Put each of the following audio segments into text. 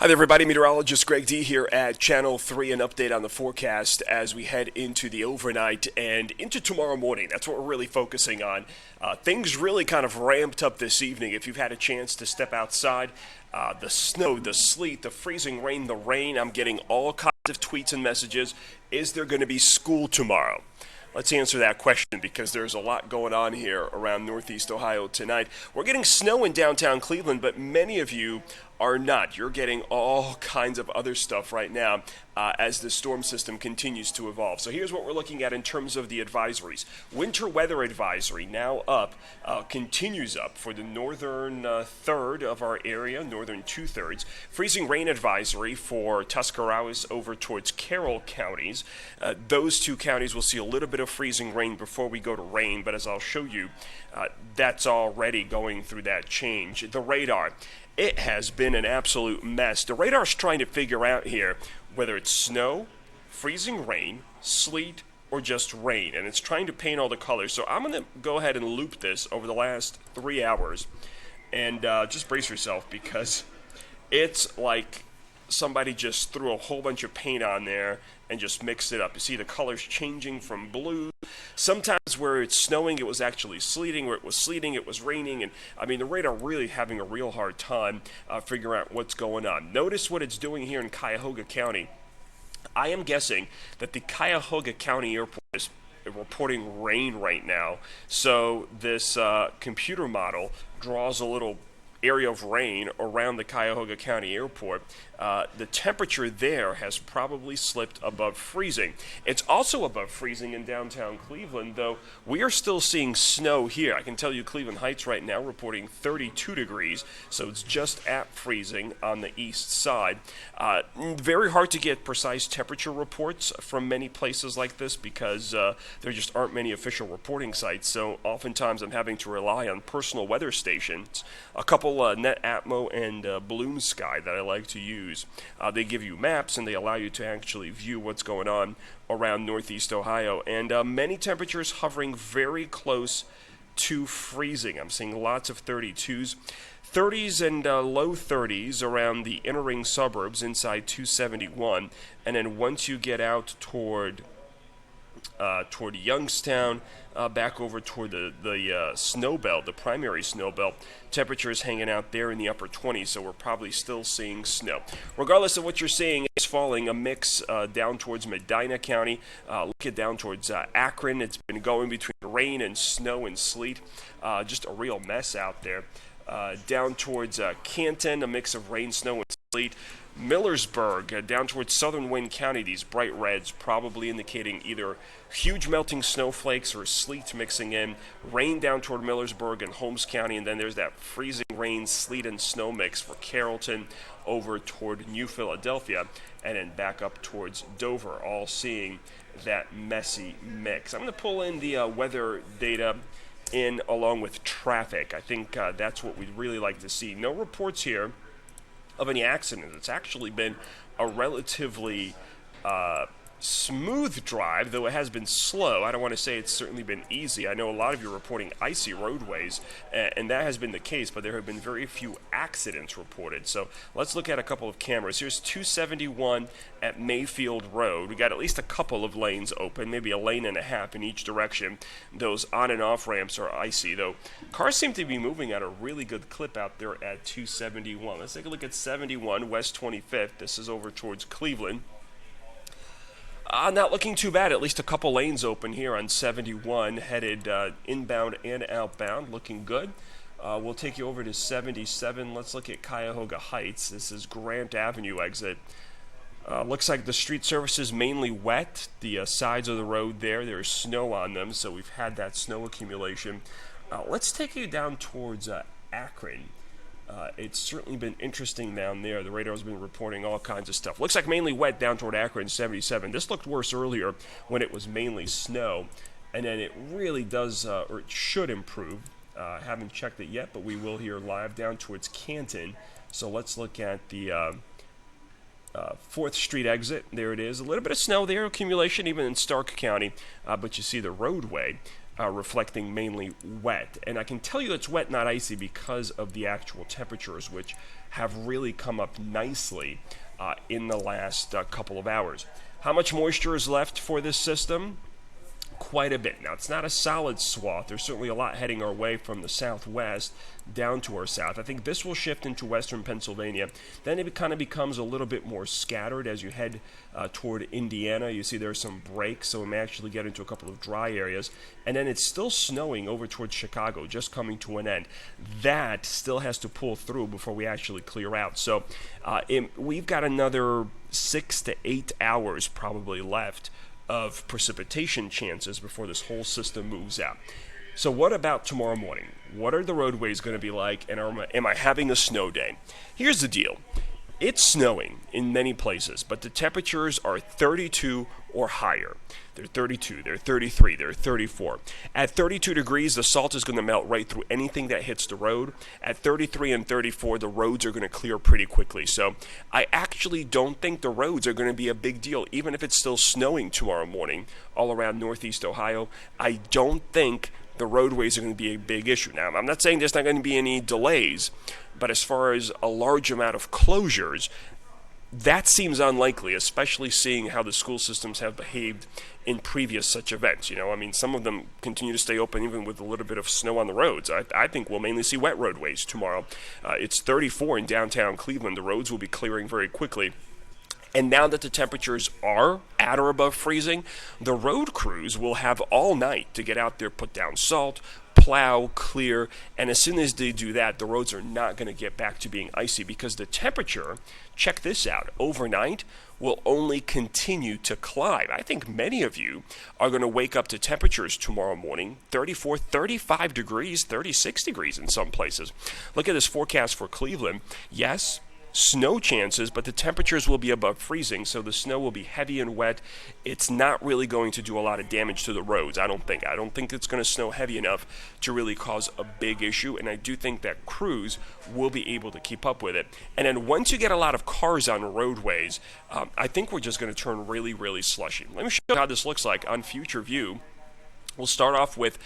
Hi there, everybody. Meteorologist Greg D here at Channel 3. An update on the forecast as we head into the overnight and into tomorrow morning. That's what we're really focusing on. Things really kind of ramped up this evening. If you've had a chance to step outside, the snow, the sleet, the freezing rain, the rain, I'm getting all kinds of tweets and messages. Is there going to be school tomorrow? Let's answer that question because there's a lot going on here around Northeast Ohio tonight. We're getting snow in downtown Cleveland, but many of you are not. You're getting all kinds of other stuff right now as the storm system continues to evolve. So here's what we're looking at in terms of the advisories. Winter weather advisory now up, continues up for the northern third of our area, northern two-thirds. Freezing rain advisory for Tuscarawas over towards Carroll counties. Those two counties will see a little bit of freezing rain before we go to rain, but as I'll show you, that's already going through that change. The radar. It has been an absolute mess. The radar's trying to figure out here whether it's snow, freezing rain, sleet, or just rain. And it's trying to paint all the colors. So I'm going to go ahead and loop this over the last 3 hours. And just brace yourself because it's like somebody just threw a whole bunch of paint on there and just mixed it up. You see the colors changing from blue. Sometimes where it's snowing, it was actually sleeting. Where it was sleeting, it was raining. And I mean, the radar really having a real hard time figuring out what's going on. Notice what it's doing here in Cuyahoga County. I am guessing that the Cuyahoga County Airport is reporting rain right now. So this computer model draws a little area of rain around the Cuyahoga County Airport. The temperature there has probably slipped above freezing. It's also above freezing in downtown Cleveland, though we are still seeing snow here. I can tell you Cleveland Heights right now reporting 32 degrees, so it's just at freezing on the east side. Very hard to get precise temperature reports from many places like this because there just aren't many official reporting sites, so oftentimes I'm having to rely on personal weather stations. A couple Net Atmo and Bloom Sky that I like to use. They give you maps and they allow you to actually view what's going on around Northeast Ohio. And many temperatures hovering very close to freezing. I'm seeing lots of 32s. 30s and low 30s around the inner ring suburbs inside 271. And then once you get out toward Youngstown, back over toward the snow belt, the primary snow belt, temperatures hanging out there in the upper 20s, so we're probably still seeing snow. Regardless of what you're seeing, it's falling a mix down towards Medina County, look at down towards Akron. It's been going between rain and snow and sleet, just a real mess out there. Down towards Canton, a mix of rain, snow, and sleet. Millersburg, down towards southern Wayne County, these bright reds probably indicating either huge melting snowflakes or sleet mixing in. Rain down toward Millersburg and Holmes County, and then there's that freezing rain, sleet, and snow mix for Carrollton over toward New Philadelphia, and then back up towards Dover, all seeing that messy mix. I'm going to pull in the weather data in along with traffic. I think that's what we'd really like to see. No reports here of any accidents. It's actually been a relatively smooth drive, though it has been slow. I don't want to say it's certainly been easy. I know a lot of you are reporting icy roadways, and that has been the case, but there have been very few accidents reported. So let's look at a couple of cameras. Here's 271 at Mayfield Road. We got at least a couple of lanes open, maybe a lane and a half in each direction. Those on and off ramps are icy, though cars seem to be moving at a really good clip out there at 271. Let's take a look at 71 West 25th. This is over towards Cleveland. Not looking too bad. At least a couple lanes open here on 71, headed inbound and outbound. Looking good. We'll take you over to 77. Let's look at Cuyahoga Heights. This is Grant Avenue exit. Looks like the street surface is mainly wet. The sides of the road there's snow on them, so we've had that snow accumulation. Let's take you down towards Akron. It's certainly been interesting down there. The radar's been reporting all kinds of stuff. Looks like mainly wet down toward Akron 77. This looked worse earlier when it was mainly snow. And then it really does, or it should improve. Haven't checked it yet, but we will here live down towards Canton. So let's look at the 4th Street exit. There it is. A little bit of snow there, accumulation even in Stark County. But you see the roadway. reflecting mainly wet. And I can tell you it's wet, not icy, because of the actual temperatures, which have really come up nicely in the last couple of hours. How much moisture is left for this system? Quite a bit. Now, it's not a solid swath. There's certainly a lot heading our way from the southwest down to our south. I think this will shift into western Pennsylvania. Then it kind of becomes a little bit more scattered as you head toward Indiana. You see there's some breaks, so we may actually get into a couple of dry areas. And then it's still snowing over towards Chicago, just coming to an end. That still has to pull through before we actually clear out. So we've got another 6 to 8 hours probably left of precipitation chances before this whole system moves out. So what about tomorrow morning? What are the roadways going to be like, and am I having a snow day? Here's the deal. It's snowing in many places, but the temperatures are 32 or higher. They're 32, they're 33, they're 34. At 32 degrees, the salt is going to melt right through anything that hits the road. At 33 and 34, the roads are going to clear pretty quickly. So I actually don't think the roads are going to be a big deal, even if it's still snowing tomorrow morning all around northeast Ohio. I don't think the roadways are going to be a big issue. Now, I'm not saying there's not going to be any delays, but as far as a large amount of closures, that seems unlikely, especially seeing how the school systems have behaved in previous such events. Some of them continue to stay open even with a little bit of snow on the roads. I think we'll mainly see wet roadways tomorrow. It's 34 in downtown Cleveland. The roads will be clearing very quickly. And now that the temperatures are at or above freezing, the road crews will have all night to get out there, put down salt, plow, clear, and as soon as they do that, the roads are not going to get back to being icy because the temperature, check this out, overnight will only continue to climb. I think many of you are going to wake up to temperatures tomorrow morning, 34, 35 degrees, 36 degrees in some places. Look at this forecast for Cleveland. Yes, snow chances, but the temperatures will be above freezing, so the snow will be heavy and wet. It's not really going to do a lot of damage to the roads, I don't think. I don't think it's going to snow heavy enough to really cause a big issue, and I do think that crews will be able to keep up with it. And then once you get a lot of cars on roadways, I think we're just going to turn really, really slushy. Let me show you how this looks like on Future View. We'll start off with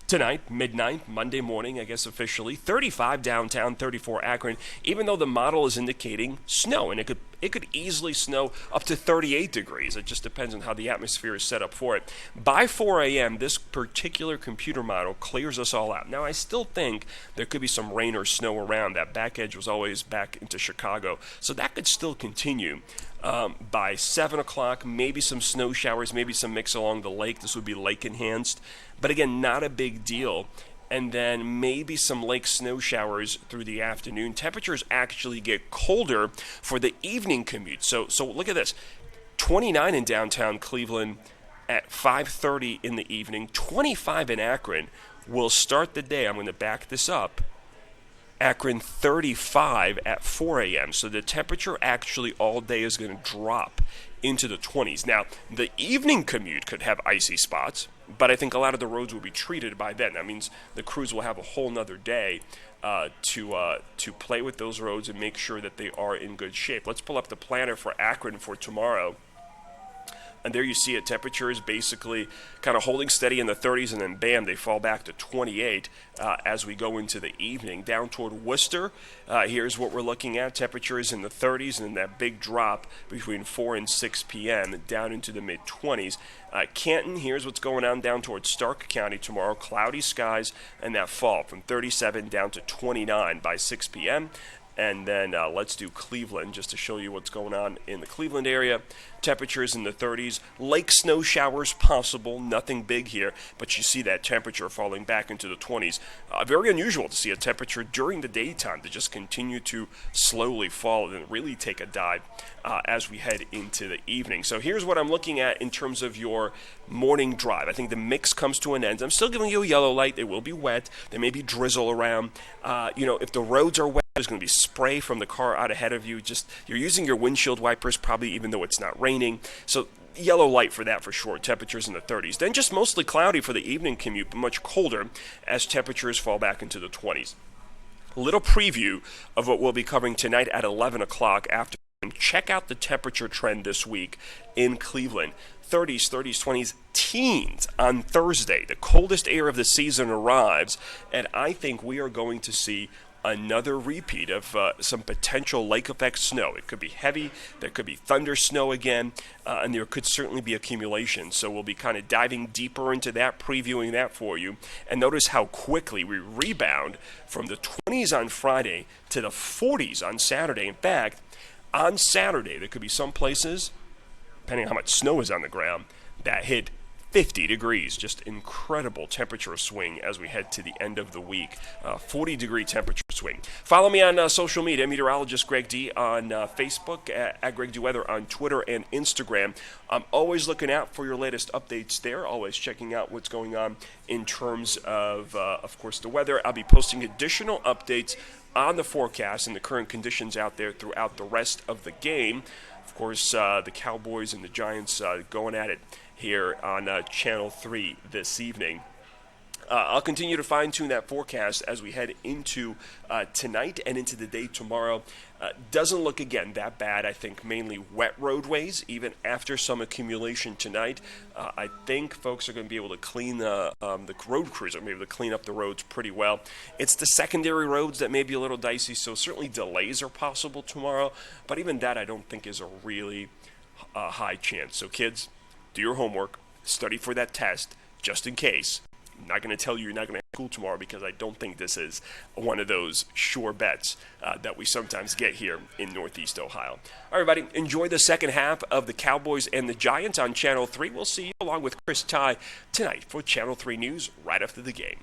tonight, midnight, Monday morning, I guess officially, 35 downtown, 34 Akron, even though the model is indicating snow, and it could easily snow up to 38 degrees. It just depends on how the atmosphere is set up for it. By 4 a.m., this particular computer model clears us all out. Now, I still think there could be some rain or snow around. That back edge was always back into Chicago, so that could still continue. By 7 o'clock, maybe some snow showers, maybe some mix along the lake. This would be lake enhanced, but again, not a big deal. And then maybe some lake snow showers through the afternoon. Temperatures actually get colder for the evening commute. So look at this, 29 in downtown Cleveland at 5:30 in the evening, 25 in Akron. We'll start the day, I'm going to back this up, Akron 35 at 4 a.m. So the temperature actually all day is going to drop into the 20s. Now, the evening commute could have icy spots, but I think a lot of the roads will be treated by then. That means the crews will have a whole nother day to play with those roads and make sure that they are in good shape. Let's pull up the planner for Akron for tomorrow. And there you see it, temperatures basically kind of holding steady in the 30s, and then bam, they fall back to 28 as we go into the evening. Down toward Worcester, here's what we're looking at. Temperatures in the 30s, and then that big drop between 4 and 6 p.m. down into the mid-20s. Canton, here's what's going on down toward Stark County tomorrow. Cloudy skies, and that fall from 37 down to 29 by 6 p.m. And then let's do Cleveland just to show you what's going on in the Cleveland area. Temperatures in the 30s. Lake snow showers possible. Nothing big here, but you see that temperature falling back into the 20s. Very unusual to see a temperature during the daytime to just continue to slowly fall and really take a dive as we head into the evening. So here's what I'm looking at in terms of your morning drive. I think the mix comes to an end. I'm still giving you a yellow light. It will be wet. There may be drizzle around. If the roads are wet, there's going to be spray from the car out ahead of you. You're using your windshield wipers probably even though it's not raining. So yellow light for that for sure. Temperatures in the 30s. Then just mostly cloudy for the evening commute, but much colder as temperatures fall back into the 20s. A little preview of what we'll be covering tonight at 11 o'clock after check out the temperature trend this week in Cleveland. 30s, 20s, teens on Thursday. The coldest air of the season arrives, and I think we are going to see another repeat of some potential lake effect snow. It could be heavy, there could be thunder snow again, and there could certainly be accumulation. So we'll be kind of diving deeper into that, previewing that for you. And notice how quickly we rebound from the 20s on Friday to the 40s on Saturday. In fact, on Saturday, there could be some places, depending on how much snow is on the ground, that hit 50 degrees. Just incredible temperature swing as we head to the end of the week. 40-degree temperature swing. Follow me on social media, meteorologist Greg D on Facebook, at Greg D Weather on Twitter and Instagram. I'm always looking out for your latest updates there, always checking out what's going on in terms of course, the weather. I'll be posting additional updates on the forecast and the current conditions out there throughout the rest of the game. Of course, the Cowboys and the Giants going at it here on Channel 3 this evening. I'll continue to fine-tune that forecast as we head into tonight and into the day tomorrow. Doesn't look, again, that bad. I think mainly wet roadways, even after some accumulation tonight. I think folks are going to be able to clean the road crews are going to be able to clean up the roads pretty well. It's the secondary roads that may be a little dicey, so certainly delays are possible tomorrow. But even that I don't think is a really high chance. So kids, do your homework, study for that test, just in case. I'm not going to tell you you're not going to have school tomorrow because I don't think this is one of those sure bets that we sometimes get here in Northeast Ohio. All right, everybody, enjoy the second half of the Cowboys and the Giants on Channel 3. We'll see you along with Chris Ty tonight for Channel 3 News right after the game.